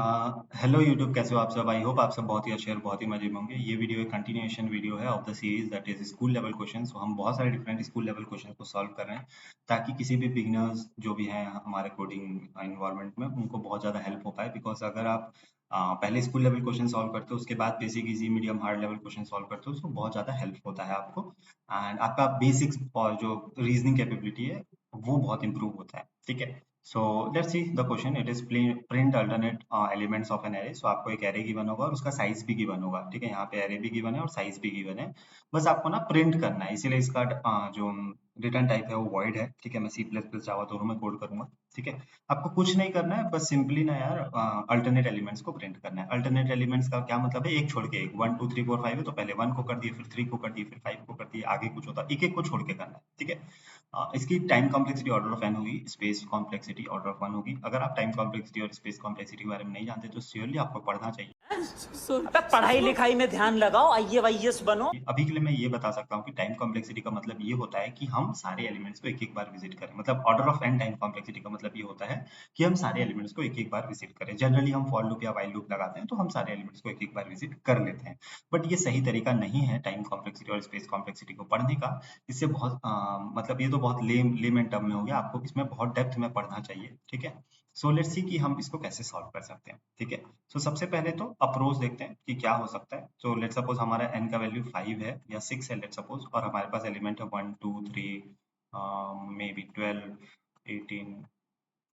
Hello YouTube, कैसे हो आप सब? आई होप आप सब बहुत ही अच्छे और बहुत ही मजे में होंगे। ये वीडियो एक कंटिन्यूएशन वीडियो है of the series that is school level question. तो हम बहुत सारे डिफरेंट स्कूल लेवल क्वेश्चन को सॉल्व कर रहे हैं ताकि किसी भी बिगिनर्स जो भी हैं हमारे कोडिंग इन्वायरमेंट में उनको बहुत ज़्यादा हेल्प हो पाए। बिकॉज अगर आप पहले स्कूल लेवल क्वेश्चन सॉल्व करते हो, उसके बाद basic easy medium hard level question solve करते हो, उसको बहुत ज़्यादा हेल्प होता है आपको। एंड आपका बेसिक्स और जो रीजनिंग कैपेबिलिटी है वो बहुत इंप्रूव होता है। ठीक है, so let's see the question. It is print alternate elements of an array. So आपको एक array गिवन होगा और उसका साइज भी गिवन होगा। ठीक है, यहाँ पे array भी गिवन है और साइज भी गिवन है। बस आपको ना प्रिंट करना है, इसीलिए इसका जो रिटर्न टाइप है वो void है। ठीक है, मैं C++ जावा दोनों में कोड करूंगा। ठीक है, आपको कुछ नहीं करना है, बस सिंपली ना यार अल्टरनेट एलिमेंट्स को प्रिंट करना है। अल्टरनेट एलिमेंट्स का क्या मतलब है? एक छोड़ के एक, 1 2 3 4 5 है तो पहले 1 को कर दिए, फिर 3 को कर दिए, फिर 5 को कर दिए, आगे कुछ होता है एक एक को छोड़ के करना है। ठीक है, इसकी time complexity order of n होगी, space complexity order of one होगी। अगर आप टाइम कॉम्प्लेक्सिटी और स्पेस कॉम्प्लेक्सिटी के बारे में नहीं जानते तो श्योरली आपको पढ़ना चाहिए। अबे पढ़ाई लिखाई में ध्यान लगाओ, आईएएस बनो। अभी के लिए मैं ये बता सकता हूँ कि टाइम कॉम्प्लेक्सिटी का मतलब ये होता है कि हम सारे एलिमेंट्स को एक एक बार विजिट करें। मतलब order of n time complexity का मतलब ये होता है कि हम सारे एलिमेंट्स को एक एक बार विजिट करें। जनरली हम फॉर लूप या वाइल लूप लगाते हैं तो हम सारे एलिमेंट्स को एक एक बार विजिट कर लेते हैं, बट ये सही तरीका नहीं है टाइम कॉम्प्लेक्सिटी और स्पेस कॉम्प्लेक्सिटी को पढ़ने का। इससे बहुत मतलब ये तो बहुत लेम एंड टर्म में हो गया, आपको इसमें बहुत डेप्थ में पढ़ना चाहिए। ठीक है, सो लेट्स सी कि हम इसको कैसे सॉल्व कर सकते हैं। ठीक है, सो सबसे पहले तो अप्रोच देखते हैं कि क्या हो सकता है। सो लेट्स सपोज हमारा n का वैल्यू 5 है या 6 है लेट्स सपोज, और हमारे पास एलिमेंट है 1 2 3 मे बी 12 18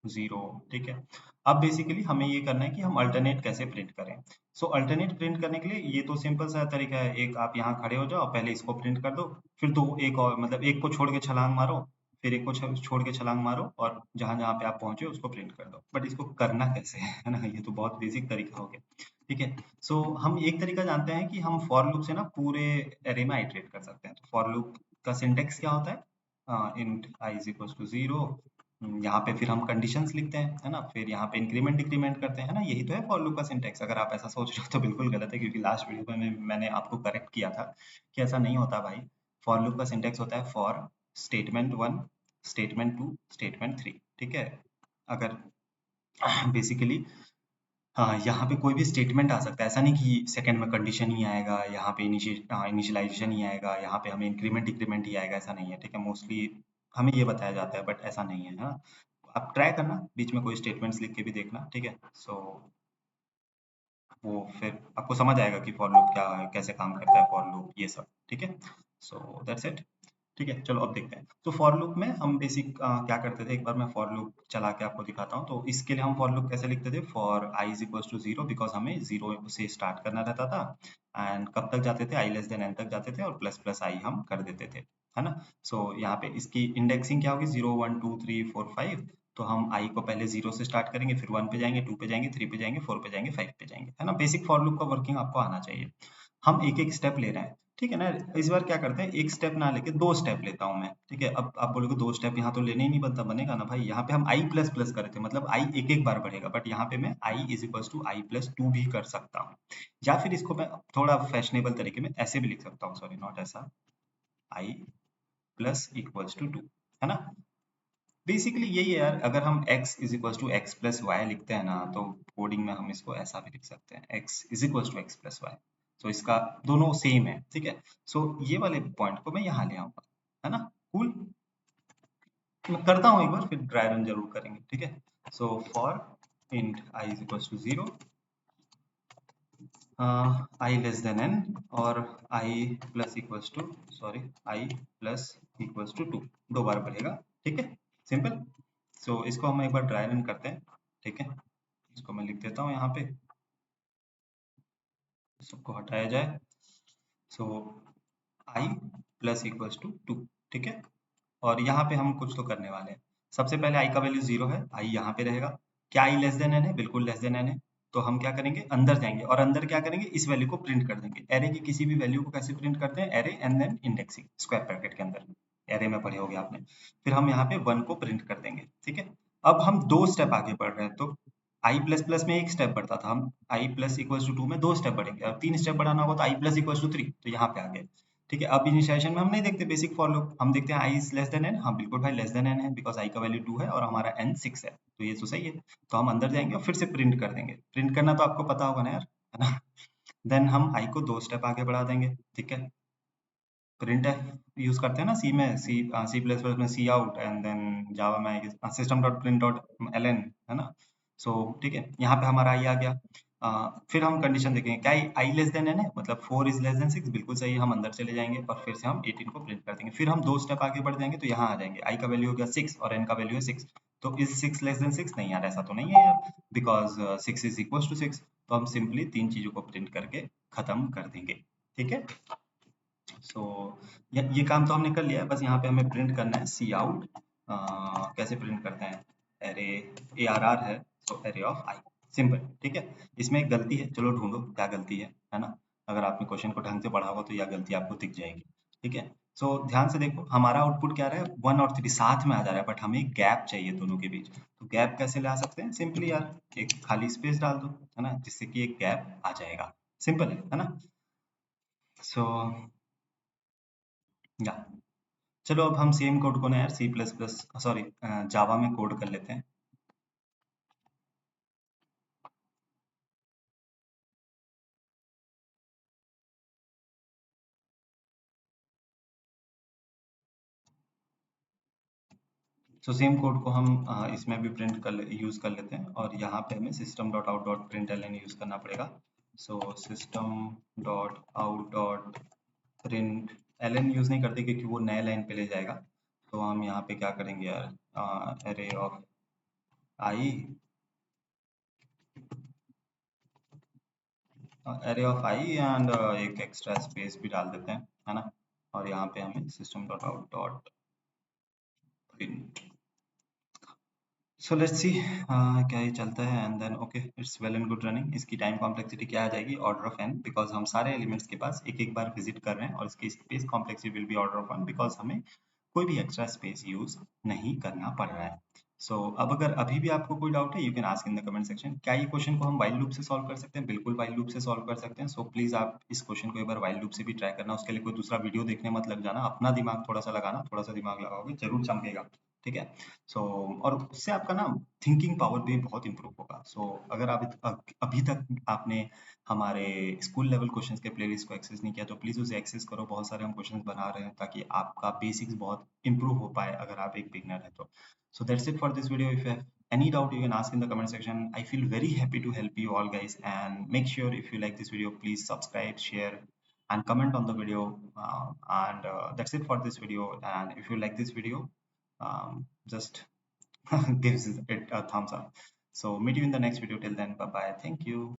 0। ठीक है, अब बेसिकली हमें ये करना है कि हम अल्टरनेट कैसे प्रिंट करें। सो अल्टरनेट प्रिंट करने के लिए ये तो सिंपल सा तरीका है, एक आप यहाँ खड़े हो जाओ, पहले इसको प्रिंट कर दो, फिर दो एक और मतलब एक को छोड़ के छलांग मारो, फिर एक को छोड़ के छलांग मारो और जहां जहां पे आप पहुंचे उसको प्रिंट कर दो। बट इसको करना कैसे है ना, ये तो बहुत बेसिक तरीका हो गया। ठीक है, सो हम एक तरीका जानते हैं कि हम फॉर लूप से ना पूरे एरे में आइटरेट कर सकते हैं। तो फॉर लूप का सिंटेक्स क्या होता है? Int i is equal to 0, यहाँ पे फिर हम कंडीशंस लिखते हैं, है ना, फिर यहाँ पे इंक्रीमेंट डिक्रीमेंट करते हैं, है ना। यही तो है फॉर लूप का सिंटेक्स। अगर आप ऐसा सोच रहे हो तो बिल्कुल गलत है, क्योंकि लास्ट वीडियो में मैंने आपको करेक्ट किया था कि ऐसा नहीं होता भाई। फॉर लूप का सिंटेक्स होता है फॉर स्टेटमेंट 1 स्टेटमेंट 2 स्टेटमेंट 3। ठीक है, अगर बेसिकली हाँ, यहाँ पे कोई भी स्टेटमेंट आ सकता है, ऐसा नहीं कि सेकंड में कंडीशन ही आएगा, यहाँ पे इनिशियलाइजेशन ही आएगा, यहाँ पे हमें इंक्रीमेंट डिक्रीमेंट ही आएगा, ऐसा नहीं है। ठीक है, मोस्टली हमें ये बताया जाता है बट ऐसा नहीं है। हाँ, आप ट्राई करना बीच में कोई स्टेटमेंट्स लिख के भी देखना। ठीक है, सो वो फिर आपको समझ आएगा कि फॉर लूप क्या है, कैसे काम करता है फॉर लूप, ये सब। ठीक है, सो दैट्स इट। ठीक है, चलो अब देखते हैं। तो फॉर लूप में हम बेसिक क्या करते थे, एक बार मैं फॉर लूप चला के आपको दिखाता हूँ। तो इसके लिए हम फॉर लूप कैसे लिखते थे? For i is equal to 0, because हमें 0 से स्टार्ट करना रहता था। एंड कब तक जाते थे? आई लेस देन एन तक जाते थे और प्लस प्लस आई हम कर देते थे, है ना। सो यहाँ पे इसकी इंडेक्सिंग क्या होगी? 0 1 2 3 4 5। तो हम आई को पहले 0 से स्टार्ट करेंगे, फिर 1 पे जाएंगे, 2 पे जाएंगे, 3 पे जाएंगे, 4 पे जाएंगे, 5 पे जाएंगे, है ना। बेसिक फॉर लूप का वर्किंग आपको आना चाहिए। हम एक एक स्टेप ले रहे हैं, ठीक है ना। इस बार क्या करते हैं, एक स्टेप ना लेके दो स्टेप लेता हूँ मैं। ठीक है, अब आप बोलोगे दो स्टेप यहाँ तो लेने ही नहीं बनता, बनेगा ना भाई। यहाँ पे हम आई प्लस प्लस करे थे, मतलब आई एक एक बार बढ़ेगा, बट यहाँ पे मैं i is equal to i plus two भी कर सकता हूँ। या फिर इसको मैं थोड़ा फैशनेबल तरीके में ऐसे भी लिख सकता हूँ, सॉरी नॉट ऐसा, i plus equals to two, है ना। बेसिकली यही है यार। अगर हम x is equal to x plus y लिखते हैं ना, तो कोडिंग में हम इसको ऐसा भी लिख सकते हैं, x is equal to x plus y. तो इसका दोनों सेम है। ठीक है, सो ये वाले पॉइंट को मैं यहाँ ले आऊंगा, है ना। कूल, मैं करता हूँ एक बार, फिर ड्राई रन जरूर करेंगे। ठीक है, so for int i is equal to 0, i less than n, और i plus equals to, sorry, i plus equals to two, दो बार बढ़ेगा। ठीक है, सिंपल। सो इसको हम एक बार ड्राई रन करते हैं। ठीक है, इसको मैं लिख देता हूँ यहाँ पे, सबको हटाया जाए। सो आई प्लस इक्वल्स टू टू। ठीक है, और यहाँ पे हम कुछ तो करने वाले हैं। सबसे पहले आई का वैल्यू 0 है, आई यहाँ पे रहेगा। क्या आई लेस देन एन है? बिल्कुल लेस देन एन है। तो हम क्या करेंगे, अंदर जाएंगे और अंदर क्या करेंगे, इस वैल्यू को प्रिंट कर देंगे। एरे की किसी भी वैल्यू को कैसे प्रिंट करते हैं? Array and then indexing square bracket के अंदर, एरे में पढ़े होगे आपने। फिर हम यहाँ पे 1 को प्रिंट कर देंगे। ठीक है, अब हम दो स्टेप आगे बढ़ रहे हैं। तो आई प्लस प्लस में एक स्टेप बढ़ता था, हम आई प्लस इक्वल टू टू में दो स्टेप बढ़ेंगे, और तीन स्टेप बढ़ाना होगा तो आई प्लस इक्वल टू थ्री, तो यहाँ पे आ गए। ठीक है। अब इनिशिएशन में हम नहीं देखते बेसिक फॉर लूप, हम देखते हैं I is less than N. हाँ बिल्कुल भाई लेस देन एन है, बिकॉज आई का वैल्यू 2 है और हमारा एन 6 है, तो ये तो सही है। तो हम अंदर जाएंगे और फिर से प्रिंट कर देंगे। प्रिंट करना तो आपको पता होगा ना यार, है ना। देन हम आई को 2 स्टेप आगे बढ़ा देंगे, ठीक है। प्रिंट एफ यूज करते हैं ना सी में, सी प्लस प्लस में cout, and then Java में system dot print dot L N, है ना। सो ठीक है, यहाँ पे हमारा आई आ गया। फिर हम कंडीशन देखेंगे क्या आई लेस देन एन है, मतलब 4 इज लेस देन 6, बिल्कुल सही है। हम अंदर चले जाएंगे और फिर से हम 18 को प्रिंट कर देंगे। फिर हम 2 स्टेप आगे बढ़ जाएंगे, तो यहाँ आ जाएंगे आई का वैल्यू हो गया 6 और एन का वैल्यू है 6। तो इज 6 लेस देन 6? नहीं यार, ऐसा तो नहीं है यार, बिकॉज 6 इज इक्वल टू 6। तो हम सिंपली 3 चीजों को प्रिंट करके खत्म कर देंगे, ठीक है। सो ये काम तो हमने कर लिया है, बस यहाँ पे हमें प्रिंट करना है सी आउट। कैसे प्रिंट करते हैं, एरे ए आर आर है, तो एरे ऑफ आई, सिंपल, ठीक है। इसमें एक गलती है, चलो ढूंढो क्या गलती है ना। अगर आपने क्वेश्चन को ढंग से पढ़ा होगा तो यह गलती आपको दिख जाएगी, ठीक है। सो ध्यान से देखो, हमारा आउटपुट क्या रहा है, 1 और 3 साथ में आ जा रहा है, बट हमें गैप चाहिए दोनों के बीच। तो गैप कैसे ला सकते हैं, सिंपली यार एक खाली स्पेस डाल दो, है ना, जिससे कि एक गैप आ जाएगा। सिंपल है ना। सो या चलो अब हम सेम कोड को ना यार सी प्लस प्लस सॉरी जावा में कोड कर लेते हैं। सो सेम कोड को हम इसमें भी प्रिंट कर यूज कर लेते हैं, और यहाँ पे हमें system dot out dot print L N use करना पड़ेगा। So system dot out dot print L N use नहीं करते क्योंकि वो नए लाइन पे ले जाएगा। तो हम यहाँ पे क्या करेंगे यार, array of I, array of I and एक एक्स्ट्रा स्पेस भी डाल देते हैं, है ना। और यहाँ पे हमें system dot out dot print, so let's see क्या ये चलता है, and then okay it's well and good running. इसकी टाइम कॉम्प्लेक्सिटी क्या आ जाएगी, ऑर्डर ऑफ एन, बिकॉज हम सारे एलिमेंट्स के पास एक एक बार विजिट कर रहे हैं, और इसकी space complexity will be order of one, because हमें कोई भी एक्स्ट्रा स्पेस यूज नहीं करना पड़ रहा है। अब अगर अभी भी आपको कोई डाउट है, you can ask in the comment section. क्या ये क्वेश्चन को हम वाइल लूप से सॉल्व कर सकते हैं, बिल्कुल वाइल लूप से सॉल्व कर सकते हैं। प्लीज आप इस क्वेश्चन को एक बार वाइल लूप से भी ट्राई करना, उसके लिए कोई दूसरा वीडियो देखने मत लग जाना, अपना दिमाग थोड़ा सा लगाना, थोड़ा सा दिमाग लगाओगे जरूर चमकेगा, ठीक है। सो और उससे आपका ना थिंकिंग पावर भी बहुत इंप्रूव होगा। अगर आप अभी तक आपने हमारे स्कूल लेवल क्वेश्चंस के प्लेलिस्ट को एक्सेस नहीं किया, तो प्लीज उसे एक्सेस करो। बहुत सारे हम क्वेश्चंस बना रहे हैं ताकि आपका बेसिक्स बहुत इंप्रूव हो पाए अगर आप एक बिगनर है तो। So that's it for this video. If you have any doubt you can ask in the comment section. I feel very happy to help you all guys, and make sure if you like this video please subscribe, share and comment on the video. And That's it for this video, and if you like this video, just gives it a thumbs up. So meet you in the next video. Till then, bye bye, thank you.